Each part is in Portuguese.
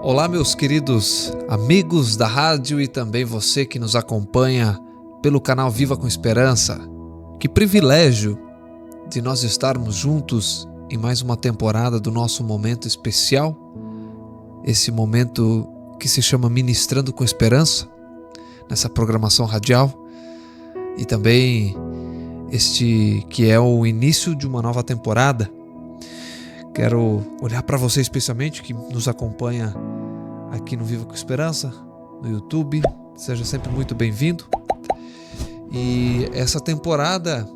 Olá, meus queridos amigos da rádio e também você que nos acompanha pelo canal Viva com Esperança. Que privilégio de nós estarmos juntos em mais uma temporada do nosso momento especial, esse momento que se chama Ministrando com Esperança, nessa programação radial, e também este que é o início de uma nova temporada. Quero olhar para você especialmente que nos acompanha aqui no Viva com Esperança, no YouTube. Seja sempre muito bem-vindo. E essa temporada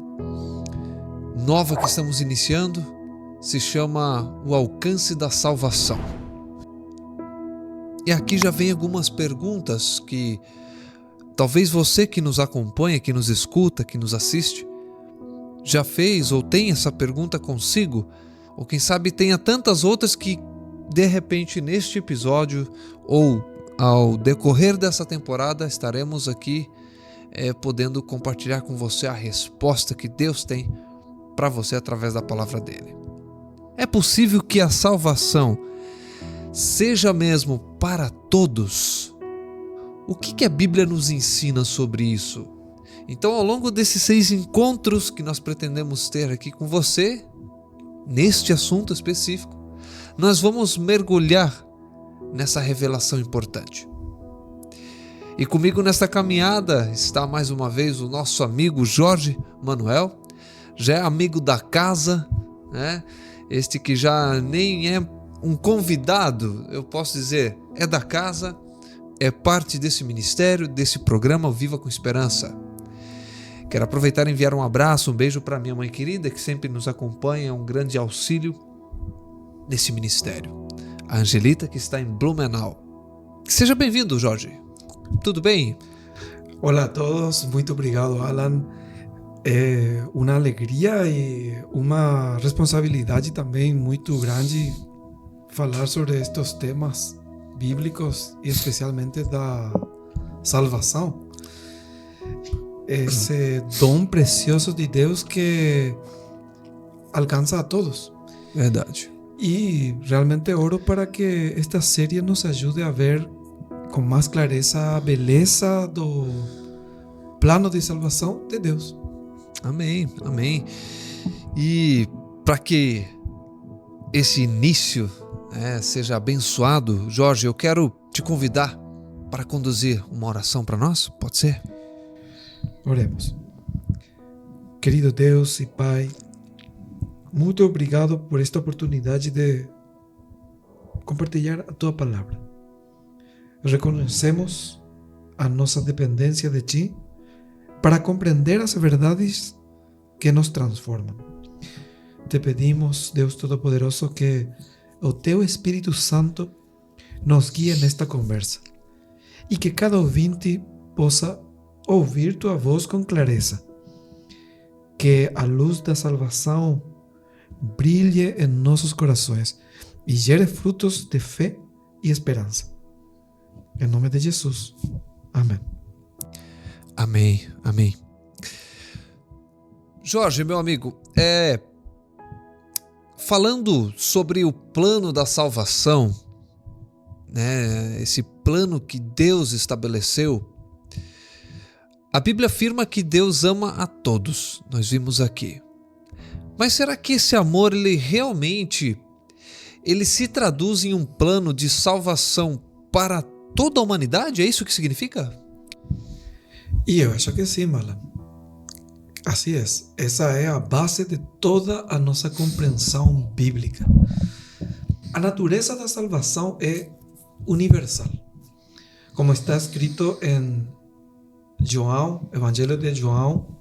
nova que estamos iniciando se chama O Alcance da Salvação. E aqui já vem algumas perguntas que talvez você que nos acompanha, que nos escuta, que nos assiste, já fez ou tem essa pergunta consigo, ou quem sabe tenha tantas outras que de repente neste episódio ou ao decorrer dessa temporada estaremos aqui podendo compartilhar com você a resposta que Deus tem para você através da palavra dele. É possível que a salvação seja mesmo para todos? O que a Bíblia nos ensina sobre isso? Então, ao longo desses 6 encontros que nós pretendemos ter aqui com você, neste assunto específico, nós vamos mergulhar nessa revelação importante. E comigo nesta caminhada está mais uma vez o nosso amigo Jorge Manuel, já é amigo da casa, né? Este que já nem é um convidado, eu posso dizer, é da casa, é parte desse ministério, desse programa Viva com Esperança. Quero aproveitar e enviar um abraço, um beijo para minha mãe querida, que sempre nos acompanha, um grande auxílio nesse ministério. A Angelita, que está em Blumenau. Seja bem-vindo, Jorge. Tudo bem? Olá a todos, muito obrigado, Alan. É uma alegria e uma responsabilidade também muito grande falar sobre estes temas bíblicos e especialmente da salvação. Esse dom precioso de Deus que alcança a todos. Verdade. E realmente oro para que esta série nos ajude a ver com mais clareza a beleza do plano de salvação de Deus. Amém, amém. E para que esse início seja abençoado, Jorge, eu quero te convidar para conduzir uma oração para nós, pode ser? Oremos. Querido Deus e Pai, muito obrigado por esta oportunidade de compartilhar a Tua Palavra. Reconhecemos a nossa dependência de Ti para compreender as verdades que nos transformam. Te pedimos, Deus Todo-Poderoso, que o Teu Espírito Santo nos guie nesta conversa e que cada ouvinte possa ouvir Tua voz com clareza. Que a luz da salvação brilhe em nossos corações e gere frutos de fé e esperança. Em nome de Jesus. Amém. Amém, amém. Jorge, meu amigo, falando sobre o plano da salvação, né, esse plano que Deus estabeleceu, a Bíblia afirma que Deus ama a todos, nós vimos aqui. Mas será que esse amor, ele se traduz em um plano de salvação para toda a humanidade? É isso que significa? E eu acho que sim, Malan. Assim é. Essa é a base de toda a nossa compreensão bíblica. A natureza da salvação é universal. Como está escrito em João, Evangelho de João,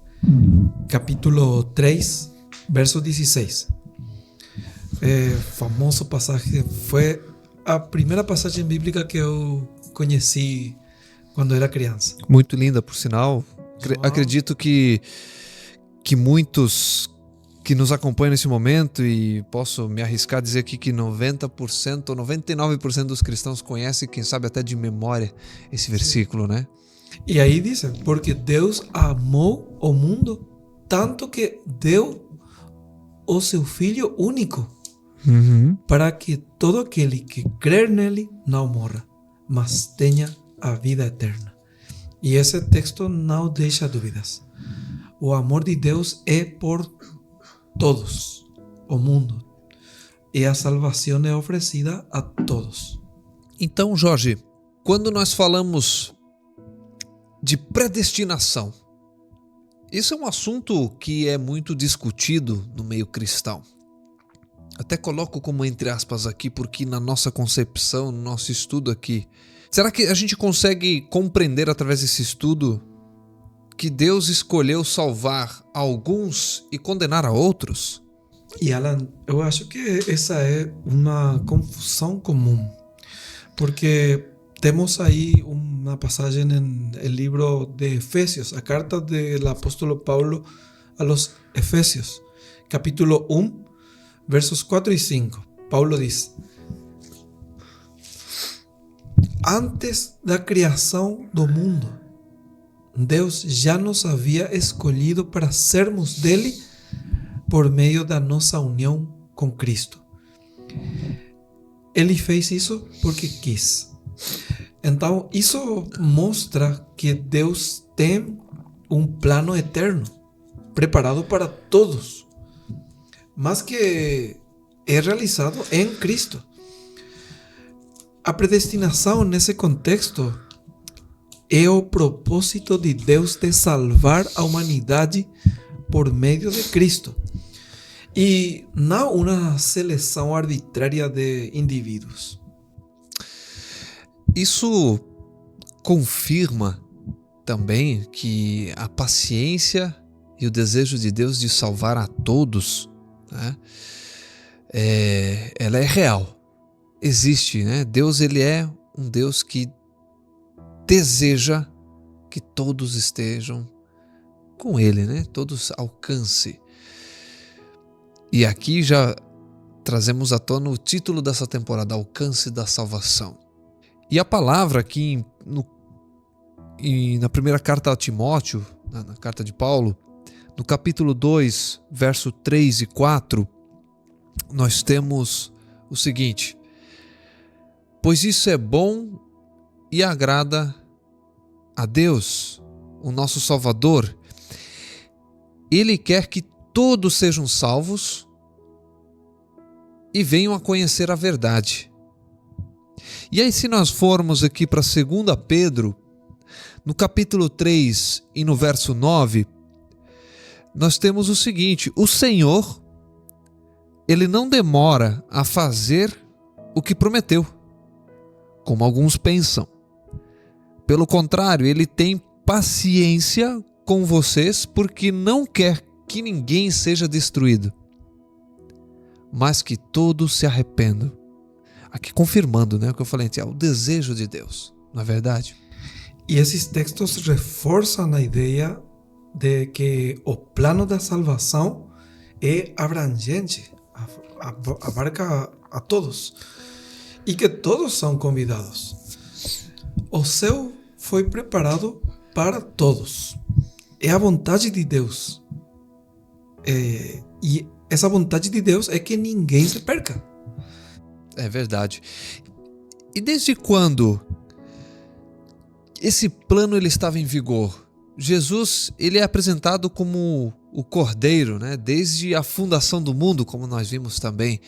capítulo 3, verso 16. Famoso passagem. Foi a primeira passagem bíblica que eu conheci quando era criança. Muito linda, por sinal. Acredito que muitos que nos acompanham nesse momento, e posso me arriscar a dizer aqui que 90% ou 99% dos cristãos conhecem, quem sabe até de memória, esse versículo, né? E aí diz, porque Deus amou o mundo tanto que deu o seu Filho único, para que todo aquele que crer nele não morra, mas tenha a vida eterna. E esse texto não deixa dúvidas. O amor de Deus é por todos, o mundo. E a salvação é oferecida a todos. Então, Jorge, quando nós falamos de predestinação, isso é um assunto que é muito discutido no meio cristão. Até coloco como entre aspas aqui, porque na nossa concepção, no nosso estudo aqui, será que a gente consegue compreender através desse estudo que Deus escolheu salvar alguns e condenar a outros? E Alan, eu acho que essa é uma confusão comum, porque temos aí uma passagem no livro de Efésios, a carta do apóstolo Paulo a los Efésios, capítulo 1, versos 4 e 5. Paulo diz: antes da criação do mundo, Deus já nos havia escolhido para sermos dele por meio da nossa união com Cristo. Ele fez isso porque quis. Então, isso mostra que Deus tem um plano eterno preparado para todos, mas que é realizado em Cristo. A predestinação nesse contexto é o propósito de Deus de salvar a humanidade por meio de Cristo, e não uma seleção arbitrária de indivíduos. Isso confirma também que a paciência e o desejo de Deus de salvar a todos, né, ela é real, existe, né? Deus, ele é um Deus que deseja que todos estejam com ele, né? Todos alcancem. E aqui já trazemos à tona o título dessa temporada, Alcance da Salvação. E a palavra aqui na primeira carta a Timóteo, na carta de Paulo, no capítulo 2, verso 3 e 4, nós temos o seguinte: pois isso é bom e agrada a Deus, o nosso Salvador. Ele quer que todos sejam salvos e venham a conhecer a verdade. E aí, se nós formos aqui para 2 Pedro, no capítulo 3 e no verso 9, nós temos o seguinte: o Senhor, ele não demora a fazer o que prometeu, como alguns pensam. Pelo contrário, ele tem paciência com vocês, porque não quer que ninguém seja destruído, mas que todos se arrependam. Aqui confirmando, né, o que eu falei, é o desejo de Deus, não é verdade? E esses textos reforçam a ideia de que o plano da salvação é abrangente, abarca a todos, e que todos são convidados. O céu foi preparado para todos. É a vontade de Deus. E essa vontade de Deus é que ninguém se perca. É verdade. E desde quando esse plano ele estava em vigor? Jesus, ele é apresentado como o Cordeiro, né? Desde a fundação do mundo, como nós vimos também.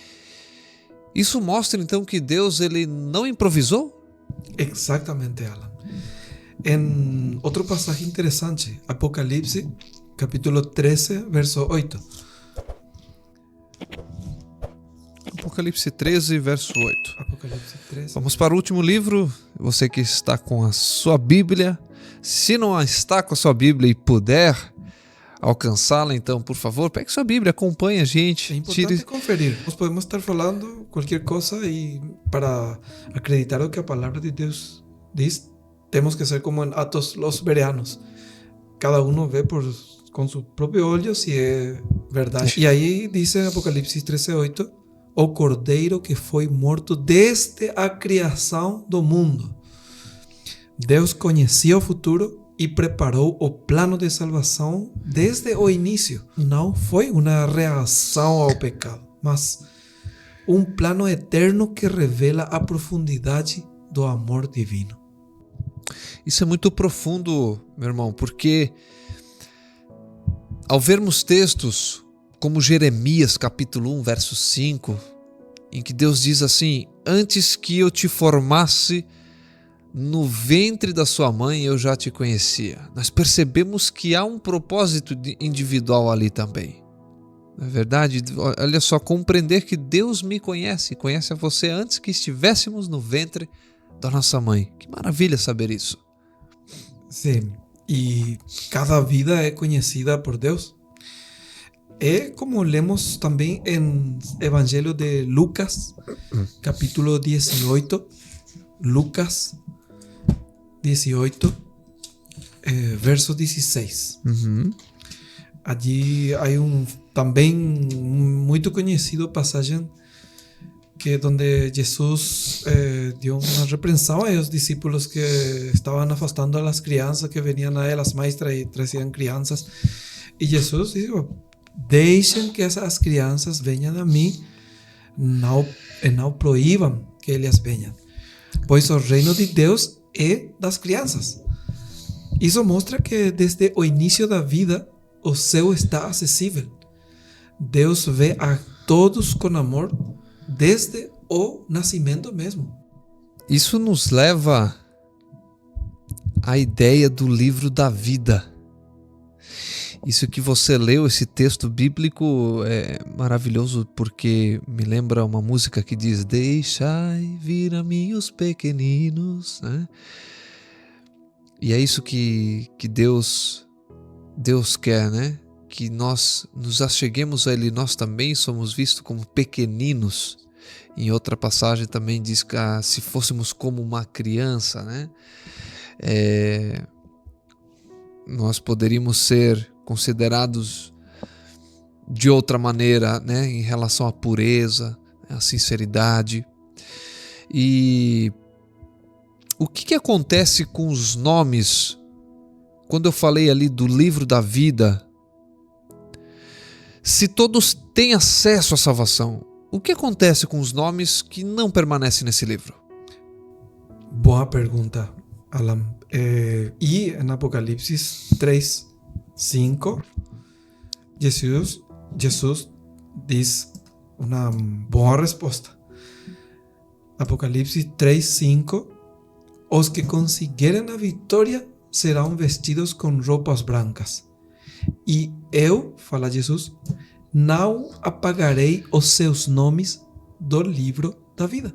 Isso mostra então que Deus, ele não improvisou? Exatamente, Alan. Em outra passagem interessante, Apocalipse, capítulo 13, verso 8. Apocalipse 13, verso 8. Apocalipse 13. Vamos para o último livro. Você que está com a sua Bíblia, se não está com a sua Bíblia e puder alcançá-la, então, por favor, pegue sua Bíblia, acompanhe a gente. É importante conferir. Nós podemos estar falando qualquer coisa e para acreditar o que a palavra de Deus diz, temos que ser como em Atos los Bereanos. Cada um vê com seu próprio olho se é verdade. E aí diz em Apocalipse 13:8, o Cordeiro que foi morto desde a criação do mundo. Deus conhecia o futuro e preparou o plano de salvação desde o início. Não foi uma reação ao pecado, mas um plano eterno que revela a profundidade do amor divino. Isso é muito profundo, meu irmão, porque ao vermos textos como Jeremias capítulo 1, verso 5, em que Deus diz assim: antes que eu te formasse no ventre da sua mãe eu já te conhecia. Nós percebemos que há um propósito individual ali também. Na verdade, olha só, compreender que Deus me conhece, conhece a você antes que estivéssemos no ventre da nossa mãe. Que maravilha saber isso. Sim, e cada vida é conhecida por Deus. É como lemos também em Evangelho de Lucas, capítulo 18, Lucas 18, verso 16. Allí hay también muito conhecido passagem que donde Jesús dio una reprensión a los discípulos que estaban afastando a las crianças que venían a él, las maestras, y traían crianças. Y Jesús dijo: deixem que essas crianças venham a mim, não proíbam que elas venham, pois o reino de Deus é das crianças. Isso mostra que desde o início da vida o céu está acessível. Deus vê a todos com amor desde o nascimento mesmo. Isso nos leva à ideia do livro da vida. Isso que você leu, esse texto bíblico, é maravilhoso, porque me lembra uma música que diz: deixai vir a mim os pequeninos, né? E é isso que Deus quer, né? Que nós nos acheguemos a Ele. Nós também somos vistos como pequeninos. Em outra passagem também diz que se fôssemos como uma criança, né? Nós poderíamos ser considerados de outra maneira, né? Em relação à pureza, à sinceridade. E o que acontece com os nomes? Quando eu falei ali do livro da vida, se todos têm acesso à salvação, o que acontece com os nomes que não permanecem nesse livro? Boa pergunta, Alan. E em Apocalipse 3:5, Jesus diz uma boa resposta. Apocalipse 3:5: os que conseguirem a vitória serão vestidos com roupas brancas. E eu, fala Jesus, não apagarei os seus nomes do livro da vida.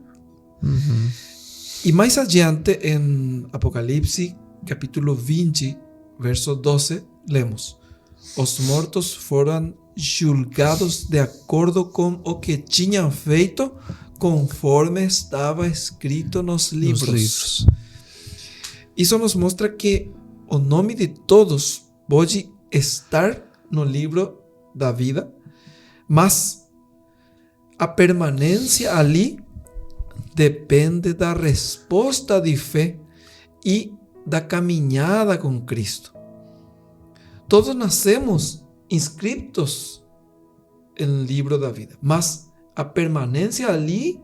E mais adiante, em Apocalipse, capítulo 20, verso 12, lemos: os mortos foram julgados de acordo com o que tinham feito, conforme estava escrito nos livros. Isso nos mostra que o nome de todos pode estar no livro da vida, mas a permanência ali depende da resposta de fé e da caminhada com Cristo. Todos nascemos inscritos no livro da vida, mas a permanência ali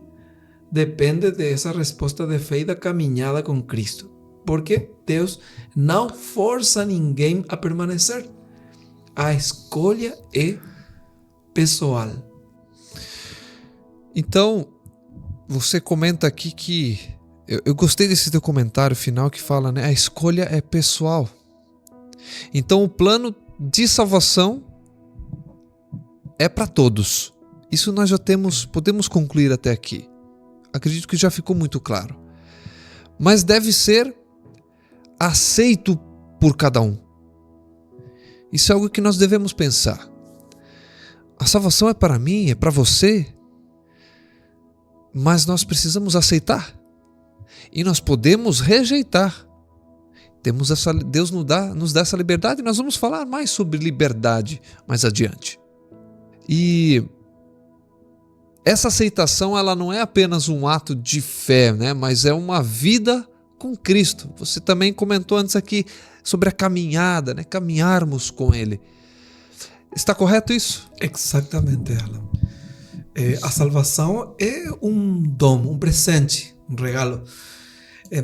depende dessa resposta de fé e da caminhada com Cristo. Porque Deus não força ninguém a permanecer. A escolha é pessoal. Então, você comenta aqui que... Eu gostei desse teu comentário final que fala, né? A escolha é pessoal. Então, o plano de salvação é para todos. Isso nós já podemos concluir até aqui. Acredito que já ficou muito claro. Mas deve ser aceito por cada um. Isso é algo que nós devemos pensar. A salvação é para mim, é para você, mas nós precisamos aceitar e nós podemos rejeitar. Deus nos dá essa liberdade, e nós vamos falar mais sobre liberdade mais adiante. E essa aceitação, ela não é apenas um ato de fé, né? Mas é uma vida com Cristo. Você também comentou antes aqui sobre a caminhada, né? Caminharmos com Ele. Está correto isso? Exatamente, Alan. A salvação é um dom, um presente, um regalo.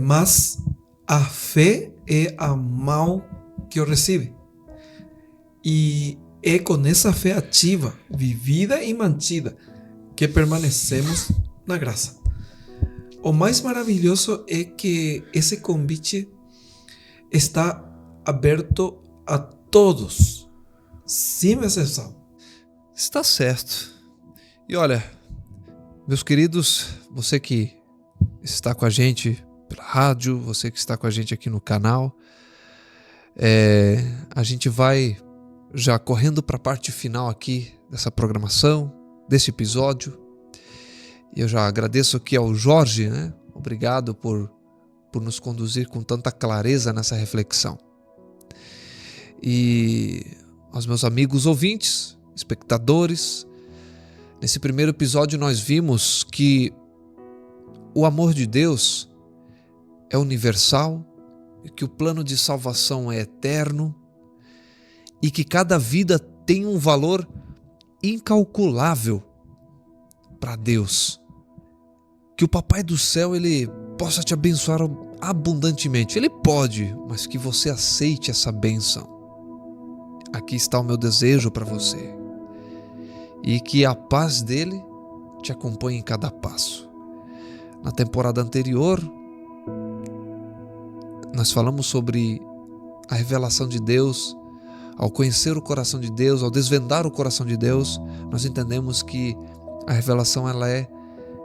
Mas a fé é a mão que o recebe. E é com essa fé ativa, vivida e mantida, que permanecemos na graça. O mais maravilhoso é que esse convite está aberto a todos, sem exceção. Está certo. E olha, meus queridos, você que está com a gente pela rádio, você que está com a gente aqui no canal, a gente vai já correndo para a parte final aqui dessa programação, desse episódio. E eu já agradeço aqui ao Jorge, né? Obrigado por nos conduzir com tanta clareza nessa reflexão. E aos meus amigos ouvintes, espectadores, nesse primeiro episódio nós vimos que o amor de Deus é universal, que o plano de salvação é eterno e que cada vida tem um valor incalculável para Deus. Que o Papai do Céu ele possa te abençoar abundantemente. Ele pode, mas que você aceite essa bênção. Aqui está o meu desejo para você. E que a paz dele te acompanhe em cada passo. Na temporada anterior, nós falamos sobre a revelação de Deus. Ao conhecer o coração de Deus, ao desvendar o coração de Deus, nós entendemos que a revelação ela é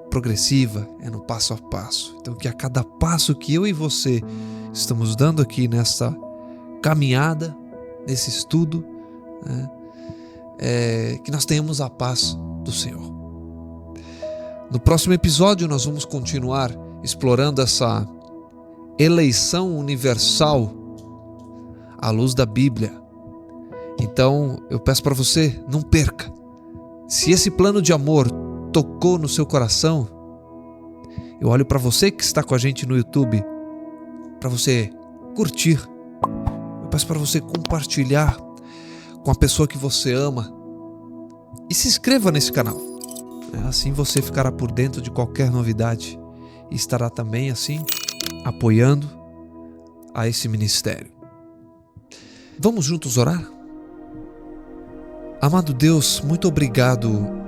progressiva, é no passo a passo. Então que a cada passo que eu e você estamos dando aqui nessa caminhada, nesse estudo, né, que nós tenhamos a paz do Senhor. No próximo episódio nós vamos continuar explorando essa eleição universal à luz da Bíblia. Então eu peço para você, não perca. Se esse plano de amor tocou no seu coração, eu olho para você que está com a gente no YouTube, para você curtir. Eu peço para você compartilhar com a pessoa que você ama e se inscreva nesse canal. Assim você ficará por dentro de qualquer novidade e estará também assim apoiando a esse ministério. Vamos juntos orar? Amado Deus, muito obrigado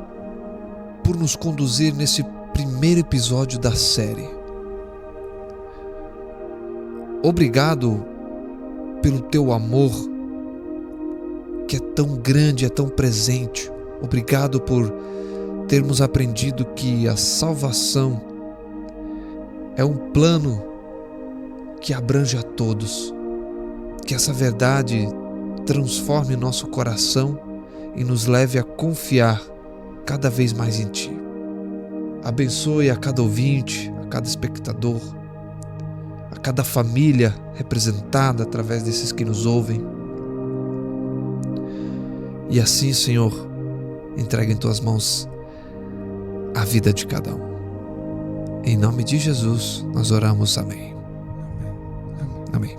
por nos conduzir nesse primeiro episódio da série. Obrigado pelo teu amor que é tão grande, é tão presente. Obrigado por termos aprendido que a salvação é um plano que abrange a todos. Que essa verdade transforme nosso coração e nos leve a confiar cada vez mais em Ti. Abençoe a cada ouvinte, a cada espectador, a cada família representada através desses que nos ouvem. E assim, Senhor, entregue em Tuas mãos a vida de cada um. Em nome de Jesus, nós oramos. Amém. Amém.